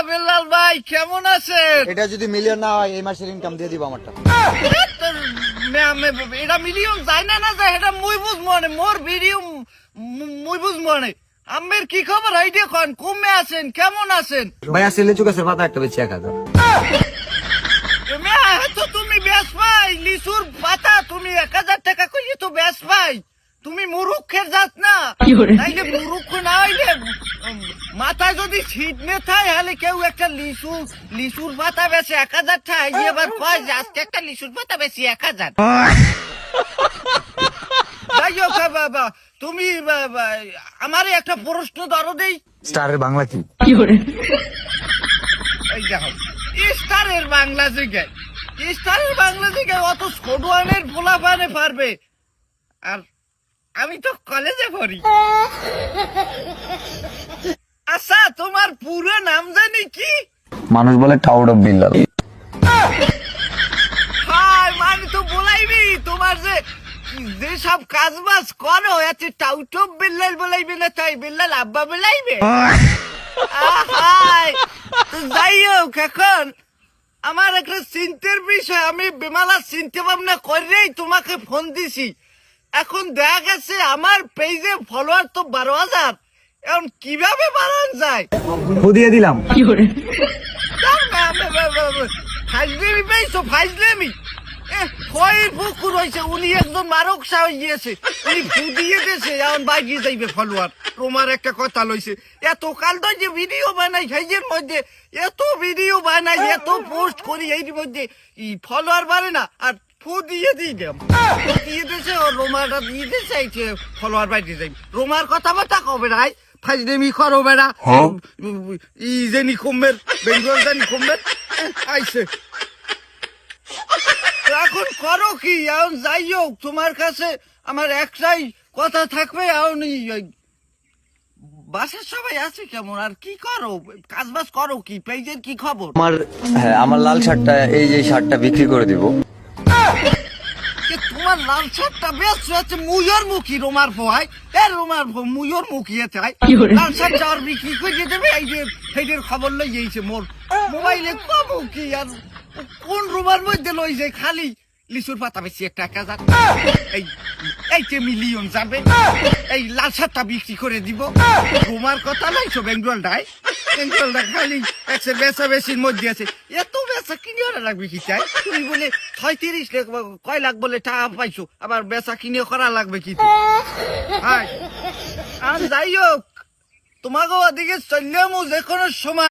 বেলাল ভাই কেমন আছেন? এটা যদি মিলিয়ন না হয় এই মাসের ইনকাম দিয়ে দিব আমারটা। এটা মিলিয়ন যায় না না যায় এটা মুই বুঝবো না মোর ভিডিও মুই বুঝবো না। আমের কি খবর আইডিয়া কোন কমে আছেন কেমন আছেন? ভাই আসলে লিচু গাছের পাতা একটা বেচি 1000। তো তুমি বেশ ভাই লিচুর পাতা তুমি 1000 টাকা কইয়ে তো বেশ ভাই তুমি মুরুক্ষের জাত না তাইলে মুরুক্ষ না হইলে মাথায় যদি ছিট নে থাকে তাহলে কেউ একটা লিচুর পাতা বেশি 1000 টাকা এবার কয় যে আজকে একটা লিচুর পাতা বেশি 1000। যাই হোক বাবা তুমি আমারে একটা প্রশ্ন ধরো দেই স্টারের বাংলা কি? এই দেখো স্টারের বাংলা জিগায় স্টারের বাংলা জিগায় অত ছোট আনের ফোলা পানে পারবে আর আমি তো কলেজে পড়ি। আচ্ছা তোমার পুরো নাম জানি কি? মানুষ বলে টাউড অফ বিল্লাল। হাই মানে তো বলাইবি তোমার যে সব কাজ বাজ করো এত টাউটো বিল্লাল বলাইবে না তাই বিল্লাল আব্বা বলাইবে। হাই তো যাই হোক এখন আমার একটা চিন্তার বিষয় আমি বিমালা চিন্তা ভাবনা করেই তোমাকে ফোন দিছি। এখন দেখা গেছে আমার পেজে ফলোয়ার তো 12,000 এখন কিভাবে বাড়ানো যায়? দিয়ে দিলাম। ফাইজলেমি পেয়েছো ফাইজলেমি কয়ের পুকুর হয়েছে উনি একজন মারক সাহ গিয়েছে উনি ফুদিয়ে দিয়েছে এখন বাইরে যাইবে ফলোয়ার। তোমার একটা কথা লইছে এত কাল তো যে ভিডিও বানাই সেইজের মধ্যে এত ভিডিও বানাই এত পোস্ট করি এই মধ্যে ফলোয়ার বাড়ে না আর ফুদিয়ে দিই দেম দিয়ে দিয়েছে ও রোমাটা দিয়ে দিয়েছে ফলোয়ার বাইরে যাইবে। রোমার কথাবার্তা কবে রাই ফাইজলেমি করো বেড়া ই জেনি কমের বেঙ্গল জানি কমের আইছে এখন করো কি? এখন যাই হোক তোমার কাছে আমার একটাই কথা থাকবে এখন বাসার সবাই আছে কেমন আর কি করো কাজ বাজ করো কি পেজের কি খবর? আমার লাল শার্টটা এই যে শার্টটা বিক্রি করে দিব। তোমার লাল শার্টটা বেশ হচ্ছে মুয়র মুখী রোমার ফোয়াই এ রোমার মুয়র মুখী চাই লাল শার্ট যাওয়ার বিক্রি করে দেবে এই যে সেইটার খবর লই যাইছে মোর মোবাইলে কম কি আর কোন রোমার মধ্যে লই যায় খালি লিচুর পাতা বেশি একটা 1000 এই যে মিলিয়ন যাবে এই লাল শার্টটা বিক্রি করে দিব। রোমার কথা লাইছো বেঙ্গলটা খালি একশো বেচা বেশির মধ্যে আছে এত বেচা কিনে লাগবে কি চাই? তুমি বলে 36 লাখ কয় লাখ বলে টাকা পাইছো আবার বেচা কিনে করা লাগবে কি? আর যাই হোক তোমাকে ওদিকে চললাম যে কোনো সময়